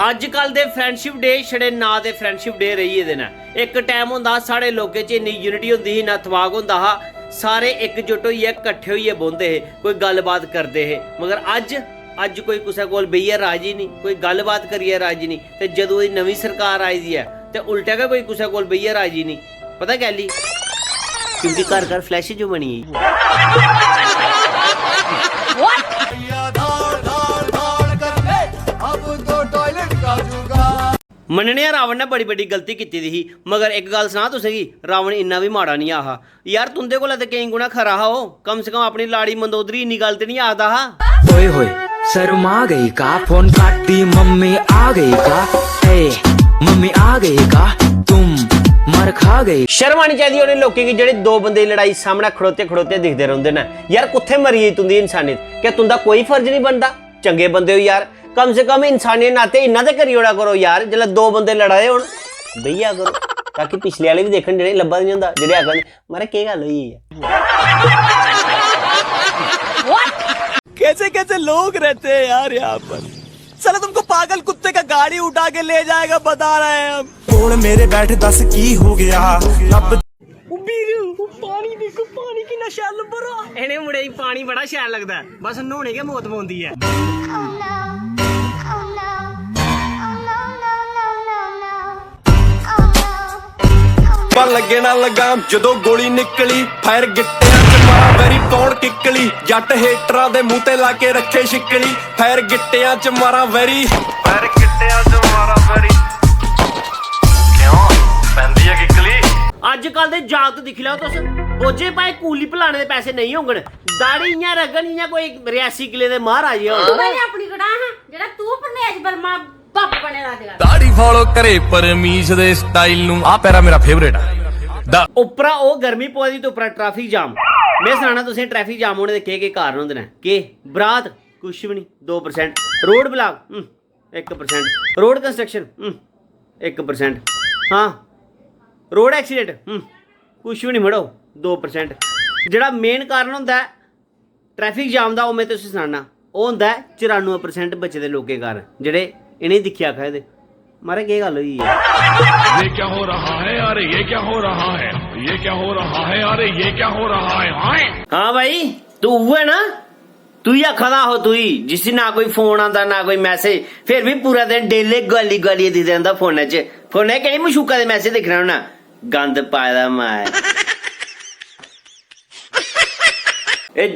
अजकल दे friendship day छड़े ना दे फ्रेंडशिप डे रही गेदे न। एक टाइम होंदा साढ़े लोकें च इन्नी यूनिटी होंदी ही, ना थवाक होंदा हा, सारे एकजुट होइयै कट्ठे होइयै बौंदे हे, कोई गल्लबात करदे हे। मगर अज कोई कुसै कोल बेहियै राजी नहीं, कोई गल्लबात करियै राजी नहीं। ते जदों दी नवीं सरकार आई दी है ते उल्टा गै कोई कुसै कोल बेहियै राजी नहीं। पता गल्ल क्योंकि घर घर फ्लैश जो बनी मनने रावण ने बड़ी बड़ी गलती की थी, मगर एक गल सुना तुसें गी, रावण इन्ना भी माड़ा नहीं आहा यार। तुंदे कोला ते केईं गुणा खरा हा ओ, कम से कम अपनी लाड़ी मंदोदरी इन्नी गल ते नहीं आखदा हा। ओए होए शर्मा गई का, फोन काट दी मम्मी आ गई का, ए मम्मी आ गई का, तुम मर खा गई। शर्म आनी चाहिए उन्हें लोगों की जेडे दो बंदे लड़ाई सामने खड़ोते खड़ोते दिखते रहंदे न। यार कुत्थे मरी गई तुंदी इंसानियत? क्या तुंदा कोई फर्ज नहीं बनता? चंगे बंदे हो यार, कम से कम इंसानियत नाते इन्ना ते करी ओड़ा करो यार। जिसले दो बंदे लड़ा दे होण भैया करो, ताकि पिछले वाले भी देखन जेडे लब्भा नहीं होंदा, जेडे आखन मारे के गल होई है। कैसे कैसे लोग रहते हैं यार यहाँ पर। चलो तुमको पागल कुत्ते का गाड़ी उठा के ले जाएगा, बता रहे हैं हम। कौन मेरे बैठे दस की हो गया रब। पानी देखो, पानी कितना शैल बरा। इन्हें मुड़े ही पानी बड़ा शैल लगता है, बस नहाने के मौत पौंदी है। पर लगे ना लगाम जदों गोली निकली, फायर गिट्टियां च मारा वैरी कौन किकली, जट हेटरां दे मुंह ते ला के रखे शिकली, फायर गिट्टियां च मारा वैरी, फायर गिट्टियां च मारा वैरी, क्यों पैंदी है किकली। अजकल दे जागत दिख लो तुस, बोझे पाए कूली भलाने दे पैसे नहीं होंगन, दाड़ी इयां रगन इयां कोई 82 किले दे महाराज हो। मैंने अपनी कड़ा है जेड़ा तू परनेज वर्मा बप बने दा। दाढ़ी फॉलो करे परमीश दे स्टाइल नु, आ पैरा मेरा फेवरेट है। उपरा ओ गर्मी पवा दी ते उपरा ट्रैफिक जाम। मैं सनाना तुसें ट्रैफिक जाम होने दे केह् कारण होंदे न। के बरात कुछ भी नहीं 2%, रोड ब्लॉक 1%, रोड कंस्ट्रक्शन 1%, हाँ रोड एक्सीडेंट कुछ भी नहीं मड़ो 2%। जेड़ा मेन कारण होंदा है ट्रैफिक जाम दा, मैं तुसें सनाना ओह होंदा है 94% बचे दे लोकें कारण, जेड़े इन्हें दिक्खिया आखा दे मारे केह् गल होई है। ये क्या हो रहा है यार, ये क्या हो रहा है, ये क्या हो रहा है यार, ये क्या हो रहा है। हाँ भाई तू है ना, तू ही आखदा हो, तू ही जिसी ना कोई फोन आंदा ना कोई मैसेज, फिर भी पूरा दिन डेले गाली गाली दी देंदा फोनै च। फोनै केह्ड़ी मशूका दे मैसेज दिखना होना, गंद पाए दा मैं।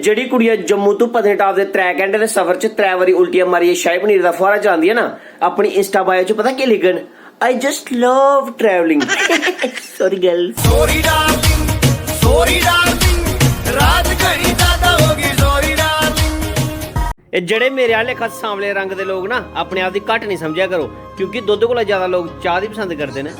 जड़ी कुड़ियां जम्मू तो पत्नीटाप दे 3 घंटे दे सफर च 3 बारी उल्टियां मारियै शाही पनीर दा फुहारा चलांदी है ना, अपनी इंस्टा बायो च पता केह् लिखन, I just love travelling. Sorry girl, sorry darling, sorry darling, रात घड़ी ज्यादा होगी, सॉरी डार्लिंग। जेड़े मेरे आले खास सांवले रंग दे लोग ना, अपने आप दी घट नहीं समझा करो, क्योंकि दुद्ध कोला ज्यादा लोग चाह दी पसंद करदे ने।